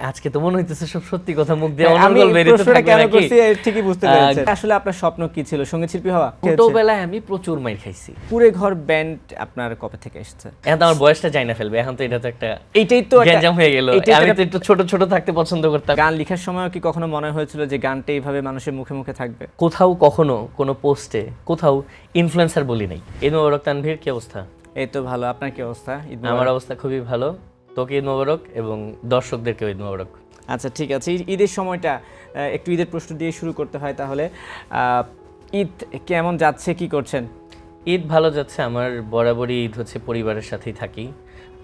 আজকে তো মনে হইতেছে সব সত্যি কথা মুখ দিয়ে আমি অনর্গল বেরিয়ে প্রশ্নটা থাকবে কেন নাকি? করছি ঠিকই বুঝতে পেরেছেন। আসলে আপনার স্বপ্ন কি ছিল, সঙ্গীত শিল্পী হওয়া? ছোটবেলায় আমি প্রচুর মাইর খাইছি। কুড়ে ঘর ব্যান্ড আপনার কবে থেকে এসেছে? এখন তো আমার বয়সটা যাই না ফেলবে, এখন তো এটা তো একটা এইটাই তো একটা- গ্যাঞ্জাম হয়ে গেল। এইটাই তো আমি তো একটা- একটু ছোট ছোট থাকতে পছন্দ করতাম। গান লেখার সময় কি কখনো মনে হয়েছিল যে গানটা এইভাবে মানুষের মুখে মুখে থাকবে? কোথাও কখনো কোনো পোস্টে কোথাও ইনফ্লুয়েন্সার বলি নাই। ঈদ মোবারক তানভীর, কি অবস্থা? এই তো ভালো, আপনার কি অবস্থা? ঈদ আমার মোবারক। অবস্থা খুবই ভালো। তোকে ঈদ মোবারক এবং দর্শকদেরকে ঈদ মোবারক। আচ্ছা ঠিক আছে, ঈদের সময়টা একটু ঈদের প্রশ্ন দিয়ে শুরু করতে হয় তাহলে। ঈদ কেমন যাচ্ছে, কি করছেন? ঈদ ভালো যাচ্ছে আমার। বরাবরই ঈদ হচ্ছে পরিবারের সাথেই থাকি।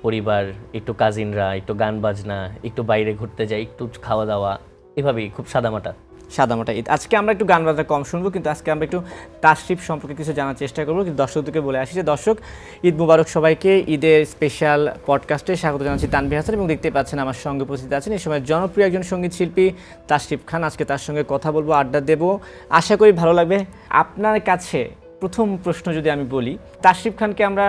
পরিবার, একটু কাজিনরা, একটু গান বাজনা, একটু বাইরে ঘুরতে যাই, একটু খাওয়া দাওয়া, এভাবেই খুব সাদামাটা। সাদামাটা ঈদ। আজকে আমরা একটু গান বাজনা কম শুনবো, কিন্তু আজকে আমরা একটু তাশরিফ সম্পর্কে কিছু জানার চেষ্টা করবো। কিন্তু দর্শকদেরকে বলে আসি যে দর্শক, ঈদ মুবারক সবাইকে। ঈদের স্পেশাল পডকাস্টে স্বাগত জানাচ্ছি তানভীর হাসান, এবং দেখতে পাচ্ছেন আমার সঙ্গে উপস্থিত আছেন এই সময় জনপ্রিয় একজন সঙ্গীত শিল্পী তাশরিফ খান। আজকে তার সঙ্গে কথা বলবো, আড্ডা দেবো, আশা করি ভালো লাগবে। আপনার কাছে প্রথম প্রশ্ন যদি আমি বলি, তাশরিফ খানকে আমরা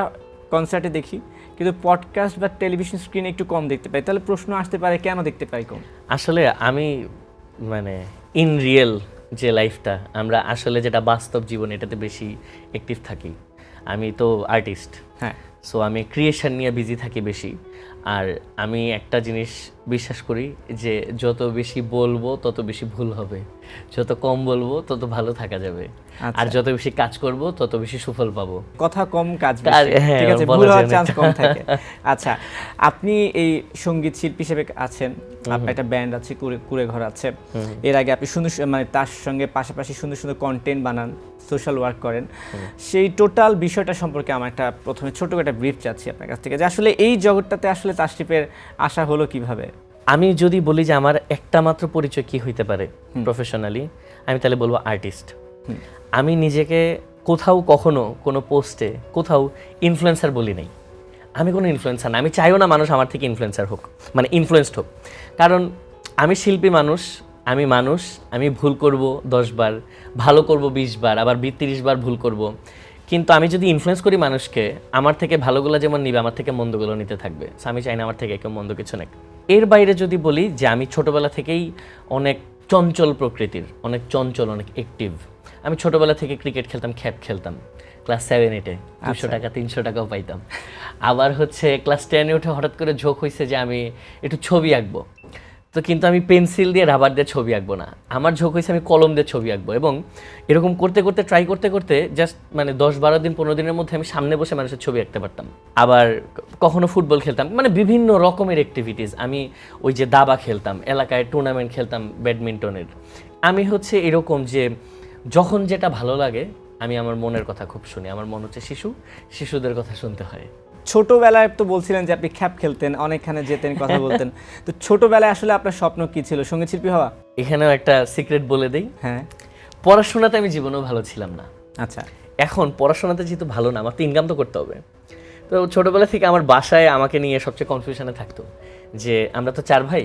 কনসার্টে দেখি, কিন্তু পডকাস্ট বা টেলিভিশন স্ক্রিনে একটু কম দেখতে পাই, তাহলে প্রশ্ন আসতে পারে কেন দেখতে পাই কম? আসলে আমি মানে ইন রিয়েল যে লাইফটা, আমরা আসলে যেটা বাস্তব জীবন, এটাতে বেশি অ্যাক্টিভ থাকি। আমি তো আর্টিস্ট, হ্যাঁ, সো আমি ক্রিয়েশন নিয়ে বিজি থাকি বেশি। আর আমি একটা জিনিস বিশ্বাস করি যে যত বেশি বলবো তত বেশি ভুল হবে, যত কম বলবো তত ভালো থাকা যাবে, আর যত বেশি কাজ করব তত বেশি সুফল পাবো। কথা কম কাজ বেশি, হ্যাঁ, ঠিক আছে, বলা ভুল হওয়ার যায় চান্স না। কম থাকে। আচ্ছা, আপনি এই সঙ্গীত শিল্পী হিসেবে আছেন, আপনার একটা ব্যান্ড আছে, কুড়ে ঘর আছে। এর আগে আপনি সুন্দর মানে তার সঙ্গে পাশাপাশি সুন্দর সুন্দর কন্টেন্ট বানান, সোশ্যাল ওয়ার্ক করেন। সেই টোটাল বিষয়টা সম্পর্কে আমার একটা প্রথমে ছোট একটা ব্রিফ চাচ্ছি আপনার কাছ থেকে, যে আসলে এই জগৎটাতে আসলে তাশরিফের আসা হলো কিভাবে? আমি যদি বলি যে আমার একটা মাত্র পরিচয় কি হইতে পারে প্রফেশনালি, আমি তাহলে বলবো আর্টিস্ট। আমি নিজেকে কোথাও কখনো কোনো পোস্টে কোথাও ইনফ্লুয়েন্সার বলি নাই। আমি কোনো ইনফ্লুয়েন্সার না, আমি চাইও না মানুষ আমার থেকে ইনফ্লুয়েন্সার হোক, মানে ইনফ্লুয়েন্সড হোক। কারণ আমি শিল্পী মানুষ, আমি ভুল করব 10 বার, ভালো করব 20 বার, আবার 30 বার ভুল করব। কিন্তু আমি যদি ইনফ্লুয়েন্স করি মানুষকে, আমার থেকে ভালোগুলো যেমন নিবে, আমার থেকে মন্দগুলো নিতে থাকবে। সো আমি চাই না আমার থেকে কেউ মন্দ কিছু নেক। এর বাইরে যদি বলি যে আমি ছোটোবেলা থেকেই অনেক চঞ্চল প্রকৃতির, অনেক চঞ্চল, অনেক অ্যাক্টিভ। আমি ছোটোবেলা থেকে ক্রিকেট খেলতাম, খ্যাপ খেলতাম। ক্লাস 7-8-এ 200 টাকা 300 টাকাও পাইতাম। আবার হচ্ছে ক্লাস 10-এ উঠে হঠাৎ করে ঝোঁক হয়েছে যে আমি একটু ছবি আঁকবো। তো কিন্তু আমি পেন্সিল দিয়ে রাবার দিয়ে ছবি আঁকবো না, আমার ঝোঁক হয়েছে আমি কলম দিয়ে ছবি আঁকবো। এবং এরকম করতে করতে ট্রাই করতে করতে জাস্ট মানে 10-12 দিন 15 দিনের মধ্যে আমি সামনে বসে মানুষের ছবি আঁকতে পারতাম। আবার কখনো ফুটবল খেলতাম, মানে বিভিন্ন রকমের অ্যাক্টিভিটিস। আমি ওই যে দাবা খেলতাম, এলাকায় টুর্নামেন্ট খেলতাম ব্যাডমিন্টনের। আমি হচ্ছে এরকম যে যখন যেটা ভালো লাগে আমি আমার মনের কথা খুব শুনি। আমার মন হচ্ছে শিশুদের কথা শুনতে হয়। ছোটবেলায় তো বলছিলেন যে আপনি খ্যাপ খেলতেন, অনেকখানে যেতেন, কথা বলতেন। তো ছোটবেলায় আসলে আপনার স্বপ্ন কি ছিল, সঙ্গীত শিল্পী হওয়া? এখানেও একটা সিক্রেট বলে দেই, হ্যাঁ। পড়াশোনাতে আমি জীবনেও ভালো ছিলাম না। আচ্ছা। এখন পড়াশোনাতে যেহেতু ভালো না, আমার তো ইনকাম তো করতে হবে। তো ছোটোবেলা থেকে আমার বাসায় আমাকে নিয়ে সবচেয়ে কনফিউশনে থাকতো যে আমরা তো 4 ভাই,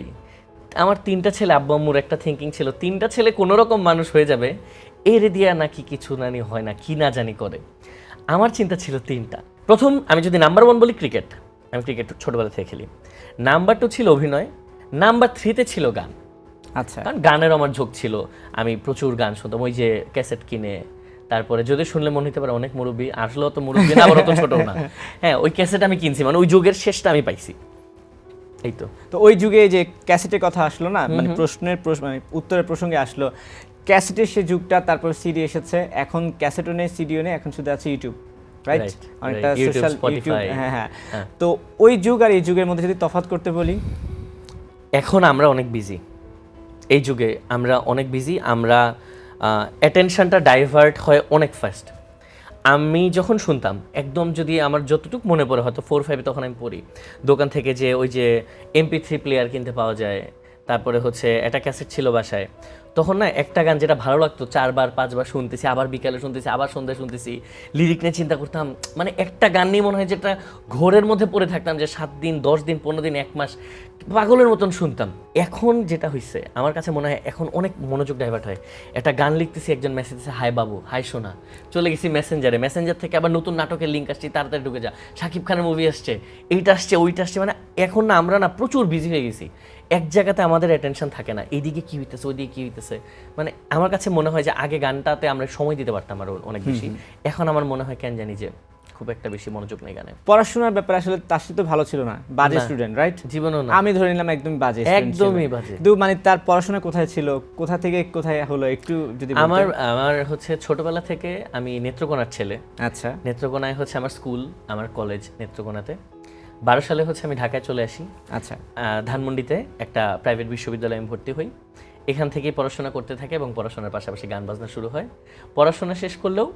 আমার 3টা ছেলে। আব্বু আম্মুর একটা থিঙ্কিং ছিল 3টা ছেলে কোনো রকম মানুষ হয়ে যাবে, এর দিয়া নাকি কিছু নানি হয় না, কি না জানি করে। আমার চিন্তা ছিল 3টা। প্রথম আমি যদি নাম্বার 1 বলি, ক্রিকেট। আমি ক্রিকেট ছোটোবেলা থেকে খেলি। নাম্বার 2 ছিল অভিনয়। নাম্বার 3-তে ছিল গান। আচ্ছা। কারণ গানের আমার ঝোঁক ছিল, আমি প্রচুর গান শুনতাম, ওই যে ক্যাসেট কিনে। তারপরে যদি শুনলে মনে হতে পারে অনেক মুরব্বী, আসলে অত মুরব্বী না, আবার অত ছোট না। হ্যাঁ, ওই ক্যাসেট আমি কিনছি, মানে ওই যুগের শেষটা আমি পাইছি। এই তো। তো ওই যুগে যে ক্যাসেটের কথা আসলো না, মানে মানে উত্তরের প্রসঙ্গে আসলো, ক্যাসেটের সে যুগটা, তারপর সিডি এসেছে, এখন ক্যাসেটও নেই, সিডিও নেই, এখন শুধু আছে ইউটিউব, রাইট? অনেকটা সোশ্যাল ইউটিউব। হ্যাঁ হ্যাঁ। তো ওই যুগ আর এই যুগের মধ্যে যদি তফাৎ করতে বলি, এখন আমরা অনেক বিজি। এই যুগে আমরা অনেক বিজি, আমরা অ্যাটেনশনটা ডাইভার্ট হয় অনেক ফাস্ট। আমি যখন শুনতাম, একদম যদি আমার যতটুকু মনে পড়ে, হয়তো 4-5-এ তখন আমি পড়ি, দোকান থেকে যে ওই যে MP3 প্লেয়ার কিনতে পাওয়া যায়, তারপরে হচ্ছে একটা ক্যাসেট ছিল বাসায়, তখন না একটা গান যেটা ভালো লাগতো 4বার 5বার শুনতেছি, আবার বিকালে শুনতেছি, আবার সন্ধ্যায় শুনতেছি, লিরিক নিয়ে চিন্তা করতাম, মানে একটা গান নিয়ে মনে হয় যেটা ঘোরের মধ্যে পড়ে থাকতাম, যে 7 দিন 10 দিন 15 দিন 1 মাস পাগলের মতন শুনতাম। এখন যেটা হয়েছে আমার কাছে মনে হয় এখন অনেক মনোযোগ ডাইভার্ট হয়। একটা গান লিখতেছি, একজন মেসেজ দিচ্ছে, হাই বাবু, হাই সোনা, চলে গেছি মেসেঞ্জার থেকে আবার নতুন নাটকের লিঙ্ক আসছে, তাড়াতাড়ি ঢুকে যা, শাকিব খানের মুভি আসছে, এইটা আসছে ওইটা আসছে, মানে এখন না আমরা না প্রচুর বিজি হয়ে গেছি, এক জায়গাতে আমাদের অ্যাটেনশন থাকে না, এইদিকে কী হইতেছে ওইদিকে কী হইতেছে। মানে আমার কাছে মনে হয় যে আগে গানটাতে আমরা সময় দিতে পারতাম আরও অনেক বেশি, এখন আমার মনে হয় কেন জানি যে খুব একটা বেশি মনোযোগ নেই গানে। পড়াশোনার ব্যাপারে আসলে তাসরিফ তো ভালো ছিল না, বাজে স্টুডেন্ট, রাইট? জীবনও না, আমি ধরে নিলাম একদমই বাজে student ছিল। একদমই বাজে। কিন্তু মানে তার পড়াশোনা কোথায় ছিল, কোথা থেকে কোথায় হলো একটু যদি বলতেন। আমার হচ্ছে ছোটবেলা থেকে আমি নেত্রকোনার ছেলে। আচ্ছা নেত্রকোনায় হচ্ছে আমার স্কুল, আমার কলেজ নেত্রকোনাতে। 12 সালে হচ্ছে আমি ঢাকায় চলে আসি। আচ্ছা ধানমন্ডিতে একটা প্রাইভেট বিশ্ববিদ্যালয়ে আমি ভর্তি হই। এখান থেকেই পড়াশোনা করতে থাকে এবং পড়াশোনার পাশাপাশি গান বাজনা শুরু হয়। পড়াশোনা শেষ করলেও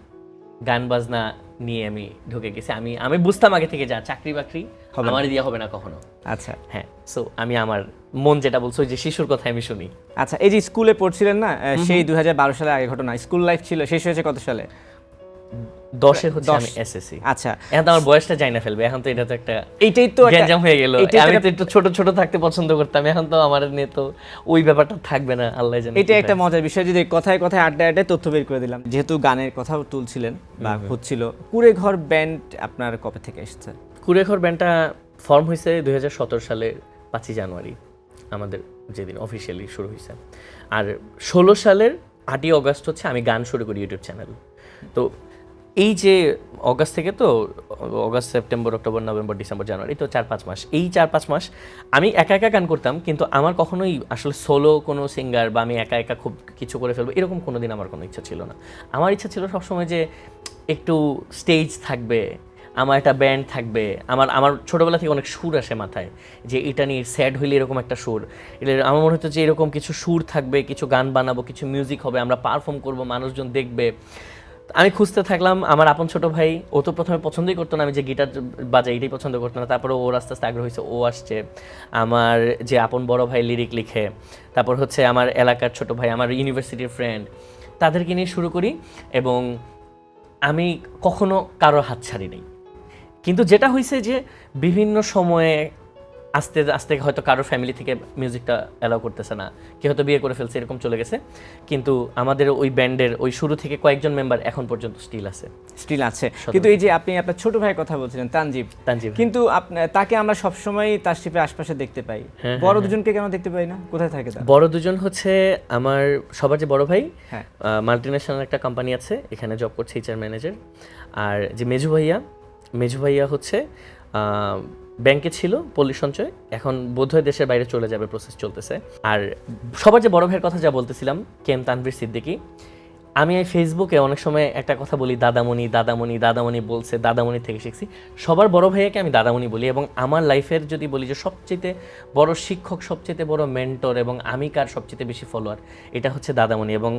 গান বাজনা নিয়ে আমি ঢুকে গেছি। আমি বুঝতাম আগে থেকে যা চাকরি বাকরি আমার দিয়ে হবে না কখনো। আচ্ছা হ্যাঁ, সো আমি আমার মন যেটা বলছো, যে শিশুর কথা আমি শুনি। আচ্ছা, এই যে স্কুলে পড়ছিলেন না, সেই 2012 সালের আগে ঘটনা, স্কুল লাইফ ছিল শেষ হয়েছে কত সালে? 10-এ হচ্ছে আমি এসএসসি। আচ্ছা, এখন তো আমার বয়সটা যাই না ফেলবে, এখন তো এটা তো একটা এইটাই তো গ্যাঞ্জাম হয়ে গেল। আমি তো একটু ছোট ছোট থাকতে পছন্দ করতাম, এখন তো আমার নিয়ে তো ওই ব্যাপারটা থাকবে না, আল্লাহ জানে। এটা একটা মজার বিষয়, যদি কথায় কথায় আড্ডায় তথ্য বের করে দিলাম, যেহেতু গানের কথাও তুলছিলেন বা হচ্ছিল। কুড়ে ঘর ব্যান্ড আপনার কবে থেকে এসেছে? কুড়ে ঘর ব্যান্ডটা ফর্ম হয়েছে 2017 সালের 5ই জানুয়ারি, আমাদের যেদিন অফিসিয়ালি শুরু হয়েছে। আর 16 সালের 8ই অগস্ট হচ্ছে আমি গান শুরু করি ইউটিউব চ্যানেল। তো এই যে অগাস্ট থেকে, তো August September October November December January, তো 4-5 মাস, এই 4-5 মাস আমি একা একা গান করতাম, কিন্তু আমার কখনোই আসলে সোলো কোনো সিঙ্গার বা আমি একা একা খুব কিছু করে ফেলবো এরকম কোনো দিন আমার কোনো ইচ্ছা ছিল না। আমার ইচ্ছা ছিল সবসময় যে একটু স্টেজ থাকবে, আমার একটা ব্যান্ড থাকবে। আমার ছোটোবেলা থেকে অনেক সুর আসে মাথায়, যে এটা নিয়ে স্যাড হইলে এরকম একটা সুর, এটা আমার মনে হতো যে এরকম কিছু সুর থাকবে, কিছু গান বানাবো, কিছু মিউজিক হবে, আমরা পারফর্ম করবো, মানুষজন দেখবে। আমি খুঁজতে থাকলাম। আমার আপন ছোট ভাই, ও তো প্রথমে পছন্দই করতো না আমি যে গিটার বাজাই, এটাই পছন্দ করতো না। তারপরে ওর আস্তে আস্তে আগ্রহ হয়েছে, ও আসছে। আমার যে আপন বড় ভাই লিরিক লিখে, তারপর হচ্ছে আমার এলাকার ছোট ভাই, আমার ইউনিভার্সিটির ফ্রেন্ড, তাদেরকে নিয়ে শুরু করি। এবং আমি কখনো কারোর হাত ছাড়ি নাই। কিন্তু যেটা হয়েছে যে বিভিন্ন সময়ে আস্তে আস্তে হয়তো কারোর ফ্যামিলি থেকে মিউজিকটা অ্যালাউ করতেছে না, কেউ হয়তো বিয়ে করে ফেলছে, এরকম চলে গেছে। কিন্তু আমাদের ওই ব্যান্ডের ওই শুরু থেকে কয়েকজন মেম্বার এখন পর্যন্ত স্টিল আছে। কিন্তু এই যে আপনি আপনার ছোট ভাইয়ের কথা বলছিলেন, তানজিব, কিন্তু তাকে আমরা সবসময় তাসরিফের আশপাশে দেখতে পাই, বড় দুজনকে কেন দেখতে পাই না? কোথায় থাকে তারা? বড় দুজন হচ্ছে আমার সবার যে বড় ভাই, মাল্টিনেশনাল একটা কোম্পানি আছে, এখানে জব করছে এইচআর ম্যানেজার। আর যে মেজু ভাইয়া হচ্ছে ব্যাংকে ছিল, পল্লী সঞ্চয়, এখন বোধহয় দেশের বাইরে চলে যাবে, প্রসেস চলতেছে। আর সবার যে বড় ভাইয়ের কথা যা বলতেছিলাম, কেম তানভীর সিদ্দিকী, আমি এই ফেসবুকে অনেক সময় একটা কথা বলি, দাদামণি দাদামণি দাদামণি বলছে, দাদামণি থেকে শিখছি। সবার বড় ভাইয়াকে আমি দাদামণি বলি। এবং আমার লাইফের যদি বলি যে সবচেয়ে বড় শিক্ষক, সবচেয়ে বড় মেন্টর এবং আমি কার সবচেয়ে বেশি ফলোয়ার, এটা হচ্ছে দাদামণি। এবং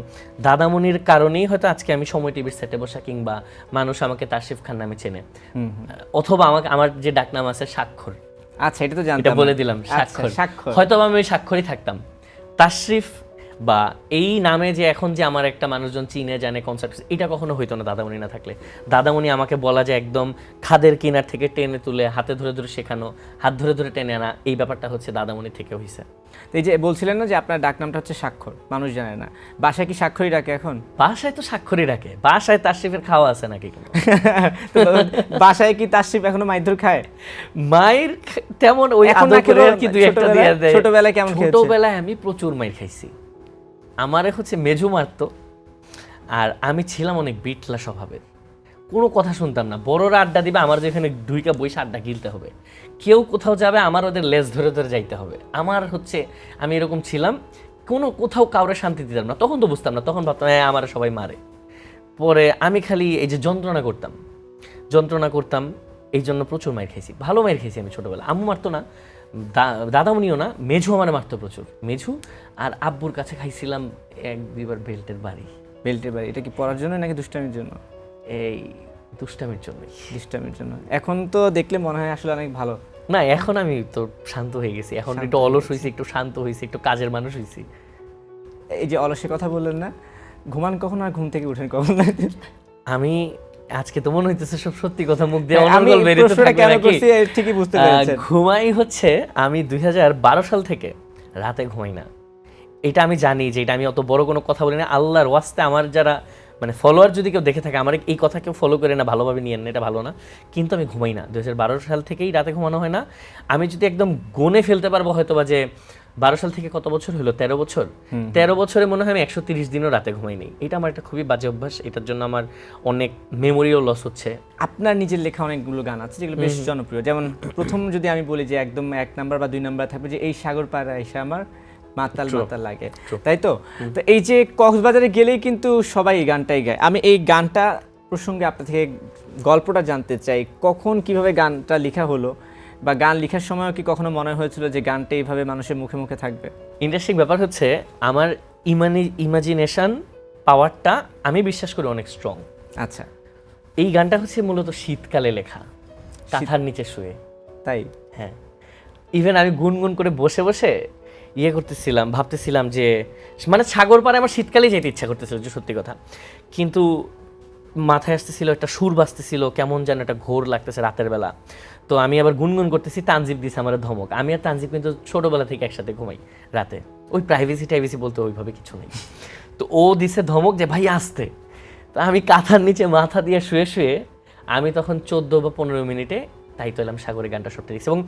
দাদামণির কারণেই হয়তো আজকে আমি সময় টিভির সেটে বসা, কিংবা মানুষ আমাকে তাসরিফ খান নামে চেনে, অথবা আমার যে ডাকনাম আছে স্বাক্ষর। আচ্ছা, এটা তো জানতাম, এটা বলে দিলাম, স্বাক্ষর। হয়তো আমি ওই স্বাক্ষরই থাকতাম। তাসরিফ বা এই নামে যে এখন যে আমার একটা মানুষজন চিনে জানে, কনসার্ট, এটা কখনো হইতো না দাদামণি না থাকলে। দাদামণি আমাকে বলা যায় একদম খাদের কিনার থেকে টেনে তুলে হাতে ধরে ধরে শেখানো, হাত ধরে ধরে টেনে আনা, এই ব্যাপারটা হচ্ছে দাদামণি থেকে হয়েছে। এই যে বলছিলেন না যে আপনার ডাকনামটা হচ্ছে স্বাক্ষর, মানুষ জানে না, বাসায় কি স্বাক্ষরই ডাকে এখন? বাসায় তো স্বাক্ষরই ডাকে, বাসায় তাসরিফের খাওয়া আছে নাকি? বাসায় কি তাসরিফ এখনো মাইর খায়? মায়ের তেমন ওই আদর করে আর কি দুই একটা দিয়ে দেয়। ছোটবেলায় কেমন খেয়েছেন? ছোটবেলায় আমি প্রচুর মাইর খাইছি। আমারে হচ্ছে মেজু মারতো, আর আমি ছিলাম অনেক বিটলা স্বভাবের, কোনো কথা শুনতাম না। বড়রা আড্ডা দিবে, আমার যেখানে দুইটা বইসা আড্ডা গিলতে হবে। কেউ কোথাও যাবে, আমার ওদের লেজ ধরে ধরে যাইতে হবে। আমার হচ্ছে আমি এরকম ছিলাম, কোথাও কাউরে শান্তি দিতাম না। তখন তো বুঝতাম না, তখন ভাবতাম হ্যাঁ আমার সবাই মারে। পরে আমি খালি এই যে যন্ত্রণা করতাম, এই জন্য প্রচুর মাইর খাইছি, ভালো মাইর খাইছি আমি ছোটবেলা। আম্মু মারতো না, দাদামণিও না, মেঝু আমার মারতো প্রচুর। মেঝু আর আব্বুর কাছে খাইছিলাম 1-2বার বেল্টের বাড়ি। এটা কি পড়ার জন্য নাকি দুষ্টামির জন্য? এই দুষ্টামির জন্য। এখন তো দেখলে মনে হয় আসলে অনেক ভালো। না, এখন আমি তো শান্ত হয়ে গেছি, এখন একটু অলস হয়েছি, একটু শান্ত হয়েছি, একটু কাজের মানুষ হয়েছি। এই যে অলসের কথা বললেন না, ঘুমান কখন আর ঘুম থেকে উঠেন কখন? আমি আজকে তো মনে হইতেছে সব সত্যি কথা মুখ দিয়ে আমি অনর্গল বেরিয়ে প্রশ্নটা থাকবে কেন নাকি? করছি ঠিকই বুঝতে পেরেছেন। ঘুমাই হচ্ছে আমি 2012 সাল থেকে রাতে ঘুমাই না। এটা আমি জানি যে এটা আমি অত বড় কোনো কথা বলি না। আল্লাহর ওয়াস্তে আমার যারা মানে ফলোয়ার যদি কেউ দেখে থাকে আমার এই কথা কেউ ফলো করে না, ভালোভাবে নিয়েন না, এটা ভালো না। কিন্তু আমি ঘুমাই না, 2012 সাল থেকেই রাতে ঘুমানো হয় না। আমি যদি একদম গুনে ফেলতে পারবো হয়তো বা যে 12 সাল থেকে কত বছর হলো, 13 বছর, 13 বছরে মনে হয় আমি 130 দিনও রাতে ঘুমাইনি। এটা আমার একটা খুবই বাজে অভ্যাস, এটার জন্য আমার অনেক মেমোরিও লস হচ্ছে। আপনার নিজের লেখা অনেকগুলো গান আছে যেগুলো বেশ জনপ্রিয়, যেমন প্রথম যদি আমি বলি যে একদম 1 নাম্বার বা 2 নাম্বার থাকবে যে এই সাগর পাড়ে এসে আমার মাতাল মাতাল লাগে, তাই তো? তো এই যে কক্সবাজারে গেলেই কিন্তু সবাই এই গানটাই গায়। আমি এই গানটা প্রসঙ্গে আপনার থেকে গল্পটা জানতে চাই, কখন কিভাবে গানটা লেখা হলো, বা গান লেখার সময় কি কখনো মনে হয়েছিল যে গানটা এইভাবে মানুষের মুখে মুখে থাকবে? ইন্টারেস্টিং ব্যাপার হচ্ছে আমার ইমাজিনেশন পাওয়ারটা আমি বিশ্বাস করি অনেক স্ট্রং। আচ্ছা, এই গানটা হচ্ছে মূলত শীতকালে লেখা, কাঁথার নিচে শুয়ে। তাই? হ্যাঁ, ইভেন আমি গুনগুন করে বসে বসে করতেছিলাম, ভাবতেছিলাম যে মানে সাগর পাড়ে আমার শীতকালেই যেতে ইচ্ছা করতেছিল, যে সত্যি কথা। কিন্তু মাথায় আসতেছিল একটা সুর বাজতেছিল, কেমন যেন একটা ঘোর লাগতেছে রাতের বেলা। তো আমি আবার গুনগুন করতেছি, তানজিব দিছে আমার ধমক। আমি আর তানজিব কিন্তু ছোটোবেলা থেকে একসাথে ঘুমাই রাতে, ওই প্রাইভেসি বলতে ওইভাবে কিছু নেই। তো ও দিছে ধমক যে ভাই আসতে। তো আমি কাঁথার নিচে মাথা দিয়ে শুয়ে শুয়ে আমি তখন 14 বা 15 মিনিটে তাই তো এলাম সাগরে গানটা সবটা দিচ্ছি। এবং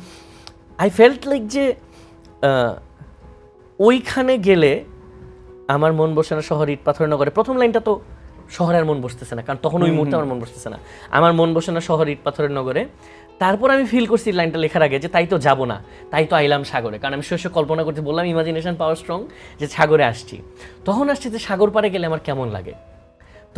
আই ফেল্ট লাইক যে ওইখানে গেলে আমার মন বসে না, শহর ইট পাথর নগরে। প্রথম লাইনটা তো শহরের মন বসতেছে না, কারণ তখন ওই মুহূর্তে আমার মন বসতেছে না, আমার মন বসে না শহর ইট পাথরের নগরে। তারপর আমি ফিল করছি লাইনটা লেখার আগে যে তাই তো যাব না, তাই তো আইলাম সাগরে। কারণ আমি শস্য কল্পনা করতে বললাম, ইমাজিনেশন পাওয়ার স্ট্রং, যে সাগরে আসছি। তখন আসছে যে সাগর পাড়ে গেলে আমার কেমন লাগে।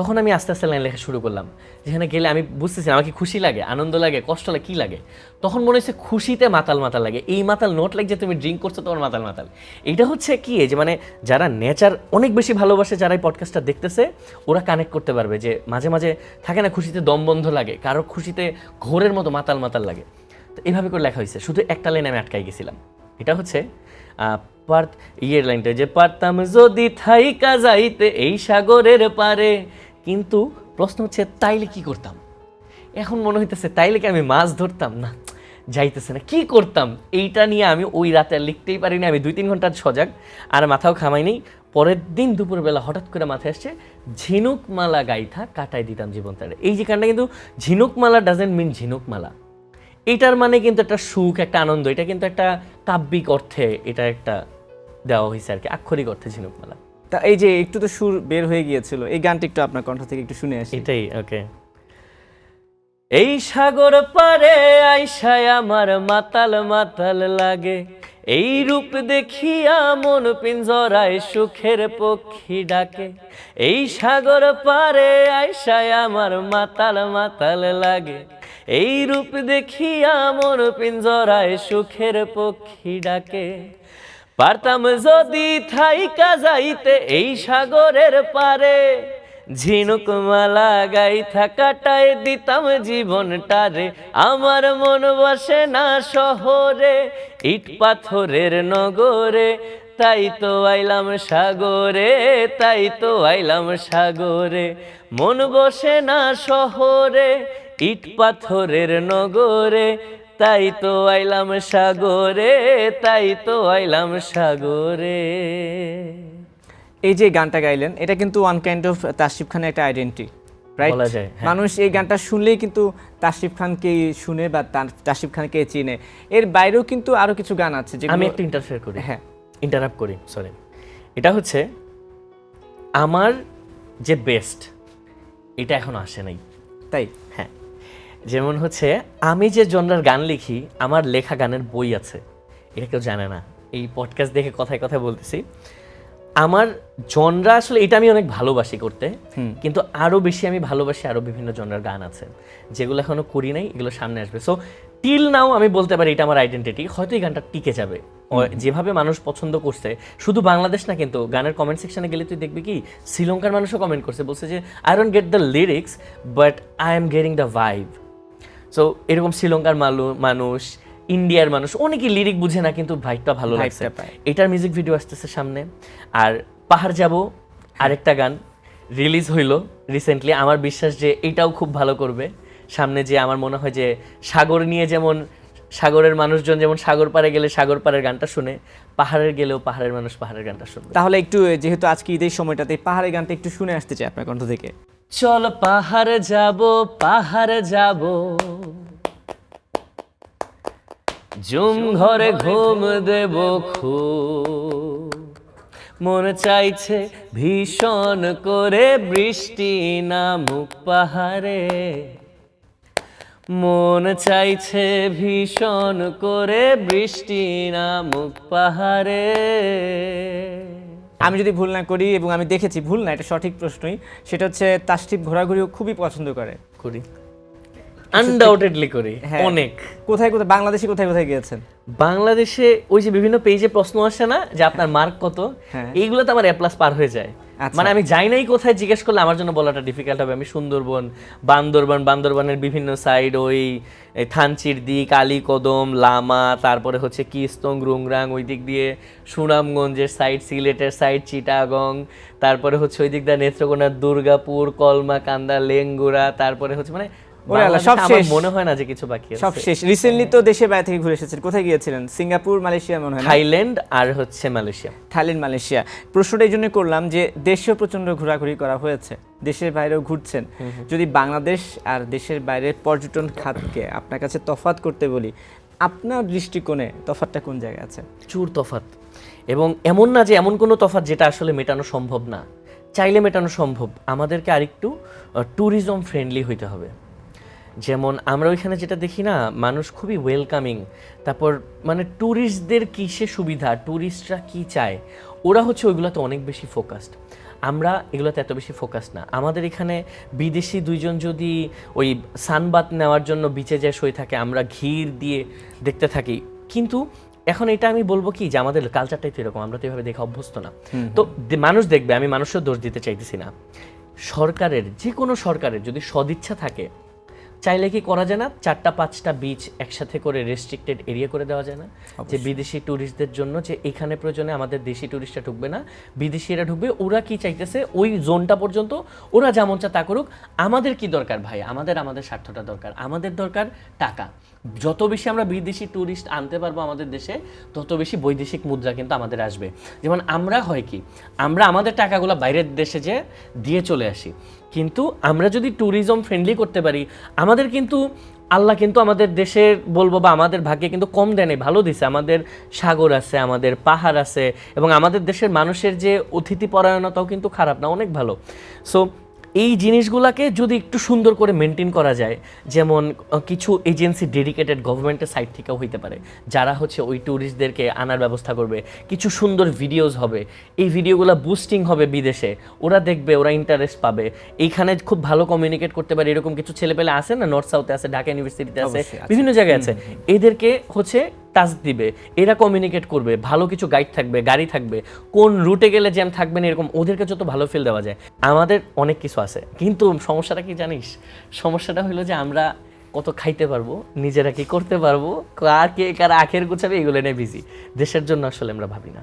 তখন আমি আস্তে আস্তে লাইন লেখা শুরু করলাম, যেখানে গেলে আমি বুঝতেছি আমাকে খুশি লাগে, আনন্দ লাগে, কষ্ট লাগে, কী লাগে। তখন মনে হচ্ছে খুশিতে মাতাল মাতাল লাগে। এই মাতাল নোট লাইক যে তুমি ড্রিঙ্ক করছো তোমার মাতাল মাতাল। এইটা হচ্ছে কি যে মানে যারা নেচার অনেক বেশি ভালোবাসে, যারা এই পডকাস্টটা দেখতেছে, ওরা কানেক্ট করতে পারবে যে মাঝে মাঝে থাকে না খুশিতে দম বন্ধ লাগে, কারো খুশিতে ঘোরের মতো মাতাল মাতাল লাগে। তো এইভাবে করে লেখা হয়েছে। শুধু একটা লাইনে আমি আটকাই গেছিলাম, এটা হচ্ছে লাইনটা যে পারতাম যদি থাইকা যাইতে এই সাগরের পারে। কিন্তু প্রশ্ন হচ্ছে তাইলে কি করতাম। এখন মনে হইতেছে তাইলে কি আমি মাছ ধরতাম? না, যাইতেছে না, কি করতাম। এইটা নিয়ে আমি ওই রাতে আর লিখতেই পারিনি। আমি 2-3 ঘন্টা সজাগ, আর মাথাও খামাইনি। পরের দিন দুপুরবেলা হঠাৎ করে মাথায় আসছে ঝিনুকমালা গাইথা কাটাই দিতাম জীবন তারে। এই যে গানটা কিন্তু ঝিনুকমালা ডাজেন্ট মিন ঝিনুকমালা, এটার মানে কিন্তু একটা সুখ, একটা আনন্দ। এটা কিন্তু একটা কাব্যিক অর্থে এটা একটা দেওয়া হয়েছে আর কি, আক্ষরিক অর্থে ঝিনুকমালা। তা এই যে একটু তো সুর বের হয়ে গিয়েছিল, এই গানটা একটু আপনার কণ্ঠ থেকে একটু শুনে আসি। এটাই ওকে। এই সাগর পারে আইসায় আমার মাতাল মাতাল লাগে, এই রূপ দেখিয়া মন পিঞ্জরায় সুখের পক্ষী ডাকে। এই সাগর পারে আইসায় আমার মাতাল মাতাল লাগে, এই রূপ দেখিয়া মন পিঞ্জরায় সুখের পক্ষী ডাকে। পারতাম যদি থাইকা যাইতে এই সাগরের পারে, ঝিনুকমালা গাইথা কাটায় দিতাম জীবনটারে। আমার মন বসে না শহরে ইট পাথরের নগরে, তাই তো আইলাম সাগরে, তাই তো আইলাম সাগরে। মন বসে না শহরে ইট পাথরের নগরে, তাই তো আইলাম সাগরে, তাই তো আইলাম সাগরে। এই যে গানটা গাইলেন, এটা কিন্তু ওয়ান কাইন্ড অফ তাশরিফ খানের একটা আইডেন্টি, রাইট? বলা যায়, হ্যাঁ। মানুষ এই গানটা শুনলেই কিন্তু তাশরিফ খানকে শুনে বা তাশরিফ খানকে চিনে। এর বাইরেও কিন্তু আরো কিছু গান আছে যেগুলো আমি একটু ইন্টারফেয়ার করি, হ্যাঁ, ইন্টারাপ্ট করি, সরি। এটা হচ্ছে আমার যে বেস্ট, এটা এখনো আসে নাই। তাই? হ্যাঁ, যেমন হচ্ছে আমি যে জনরার গান লিখি, আমার লেখা গানের বই আছে, এটা কেউ জানে না। এই পডকাস্ট দেখে কথায় কথায় বলতেছি, আমার জনরা আসলে এটা আমি অনেক ভালোবাসি করতে, কিন্তু আরও বেশি আমি ভালোবাসি আরও বিভিন্ন জনরার গান আছে যেগুলো এখনো করি নাই, এগুলো সামনে আসবে। সো টিল নাও আমি বলতে পারি এটা আমার আইডেন্টিটি। হয়তো এই গানটা টিকে যাবে, যেভাবে মানুষ পছন্দ করছে। শুধু বাংলাদেশ না, কিন্তু গানের কমেন্ট সেকশনে গেলে তুই দেখবি কি শ্রীলঙ্কার মানুষও কমেন্ট করছে, বলছে যে I don't get the lyrics but I am getting the vibe. So এরকম শ্রীলঙ্কার মানুষ, ইন্ডিয়ার মানুষ অনেকেই লিরিক বুঝে না, কিন্তু ভাইবটা ভালো লাগছে। এটার মিউজিক ভিডিও আসতেছে সামনে। আর পাহাড় যাব আরেকটা গান রিলিজ হইলো রিসেন্টলি, আমার বিশ্বাস যে এটাও খুব ভালো করবে। সামনে যে আমার মনে হয় যে সাগর নিয়ে যেমন সাগরের মানুষজন যেমন সাগর পাড়ে গেলে সাগর পাড়ের গানটা শুনে, পাহাড়ের গেলেও পাহাড়ের মানুষ পাহাড়ের গানটা শুনবে। তাহলে একটু যেহেতু আজকে ঈদের সময়টাতে পাহাড়ের গানটা একটু শুনে আসতে চাই আপনার কণ্ঠ থেকে। চল পাহাড়ে যাব জুম ঘরে ঘুম দেব খুব, মন চাইছে ভীষণ করে বৃষ্টি নামুক পাহাড়ে, মন চাইছে ভীষণ করে বৃষ্টি নামুক পাহাড়ে। আমি যদি ভুল না করি, এবং আমি দেখেছি ভুল না, এটা সঠিক প্রশ্নই, সেটা হচ্ছে তাশরিফ ঘোরাঘুরিও খুবই পছন্দ করে। করি, আনডাউটেডলি করি হ্যাঁ। অনেক। কোথায় কোথায় বাংলাদেশে কোথায় কোথায় গিয়েছেন? বাংলাদেশে ওই যে বিভিন্ন পেজে প্রশ্ন আসে না যে আপনার মার্ক কত, হ্যাঁ। এইগুলোতে আমার এ প্লাস পার হয়ে যায়। আচ্ছা। মানে আমি যাই নাই কোথায় জিজ্ঞেস করলে আমার জন্য বলাটা ডিফিকাল্ট হবে। আমি সুন্দরবন, বান্দরবানের বিভিন্ন সাইড, ওই থানচির দিক, আলীকদম, লামা, তারপরে হচ্ছে কিস্তং, রুংরাং, ওই দিক দিয়ে সুনামগঞ্জের সাইড, সিলেটের সাইড, চিটাগং, তারপরে হচ্ছে ওই দিক দিয়ে নেত্রকোনার দুর্গাপুর, কলমা, কান্দা, লেঙ্গুরা, তারপরে হচ্ছে মানে সব শেষ। মনে হয় না যে কিছু বাকি আছে। সব শেষ। রিসেন্টলি তো দেশের বাইরে থেকে ঘুরে এসেছেন, কোথায় গিয়েছিলেন? সিঙ্গাপুর, মালয়েশিয়া মনে হয় না? থাইল্যান্ড আর হচ্ছে মালয়েশিয়া। Thailand, Malaysia. প্রশ্নটা এই জন্য করলাম যে দেশেও প্রচন্ড ঘোরাঘুরি করা হয়েছে, দেশের বাইরেও ঘুরছেন। যদি বাংলাদেশ আর দেশের বাইরের পর্যটন খাতকে আপনার কাছে তফাৎ করতে বলি, আপনার দৃষ্টিকোণে তফাৎটা কোন জায়গায় আছে? চুর তফাৎ। এবং এমন না যে এমন কোনো তফাৎ যেটা আসলে মেটানো সম্ভব না, চাইলে মেটানো সম্ভব। আমাদেরকে আরেকটু ট্যুরিজম ফ্রেন্ডলি হইতে হবে। যেমন আমরা ওইখানে যেটা দেখি না, মানুষ খুবই ওয়েলকামিং। তারপর মানে ট্যুরিস্টদের কিসে সুবিধা, ট্যুরিস্টরা কি চায়, ওরা হচ্ছে ওইগুলোতে অনেক বেশি ফোকাসড। আমরা এগুলোতে এত বেশি ফোকাস না। আমাদের এখানে বিদেশি দুইজন যদি ওই সানবাত নেওয়ার জন্য বিচে যায় শুয়ে থাকে, আমরা ঘির দিয়ে দেখতে থাকি। কিন্তু এখন এটা আমি বলবো কি যে আমাদের কালচারটাই তো এরকম, আমরা তো এভাবে দেখে অভ্যস্ত না। তো মানুষ দেখবে, আমি মানুষের দোষ দিতে চাইতেছি না। সরকারের, যে কোনো সরকারের যদি সদিচ্ছা থাকে, চাইলে কি করা যায় না 4-5টা বিচ একসাথে করে রেস্ট্রিক্টেড এরিয়া করে দেওয়া যায় না, যে বিদেশি ট্যুরিস্টদের জন্য, যে এখানে প্রয়োজনে আমাদের দেশি ট্যুরিস্টরা ঢুকবে না, বিদেশিরা ঢুকবে, ওরা কি চাইতেছে ওই জোনটা পর্যন্ত ওরা যেমন চা তা করুক। আমাদের কি দরকার ভাই? আমাদের স্বার্থটা দরকার, আমাদের দরকার টাকা। যত বেশি আমরা বিদেশি ট্যুরিস্ট আনতে পারবো আমাদের দেশে, তত বেশি বৈদেশিক মুদ্রা কিন্তু আমাদের আসবে। যেমন আমরা হয় কি, আমরা আমাদের টাকাগুলো বাইরের দেশে যে দিয়ে চলে আসি, কিন্তু আমরা যদি ট্যুরিজম ফ্রেন্ডলি করতে পারি, আমাদের কিন্তু আল্লাহ কিন্তু আমাদের দেশের বলবো বা আমাদের ভাগ্যে কিন্তু কম দেয় নাই, ভালো দিছে। আমাদের সাগর আছে, আমাদের পাহাড় আছে, এবং আমাদের দেশের মানুষের যে অতিথি পরায়ণতাও কিন্তু খারাপ না, অনেক ভালো। সো এই জিনিসগুলোকে যদি একটু সুন্দর করে মেনটেন করা যায়, যেমন কিছু এজেন্সি ডেডিকেটেড গভর্নমেন্টের সাইড থেকেও হইতে পারে, যারা হচ্ছে ওই ট্যুরিস্টদেরকে আনার ব্যবস্থা করবে, কিছু সুন্দর ভিডিওস হবে, এই ভিডিওগুলো বুস্টিং হবে বিদেশে, ওরা দেখবে, ওরা ইন্টারেস্ট পাবে। এইখানে খুব ভালো কমিউনিকেট করতে পারে এরকম কিছু ছেলেপেলে আছে না, নর্থ সাউথে আছে, ঢাকা ইউনিভার্সিটিতে আছে, বিভিন্ন জায়গায় আছে। এদেরকে হচ্ছে টাস্ক দিবে, এরা কমিউনিকেট করবে, ভালো কিছু গাইড থাকবে, গাড়ি থাকবে, কোন রুটে গেলে জ্যাম থাকবে না, এরকম ওদেরকে যত ভালো ফিল দেওয়া যায়। আমাদের অনেক কিছু আছে, কিন্তু সমস্যাটা কি জানিস? সমস্যাটা হলো যে আমরা কত খাইতে পারবো, নিজেরা কি করতে পারবো, কার কে কার আখের গুছাবে, এগুলো নিয়ে বিজি। দেশের জন্য আসলে আমরা ভাবি না।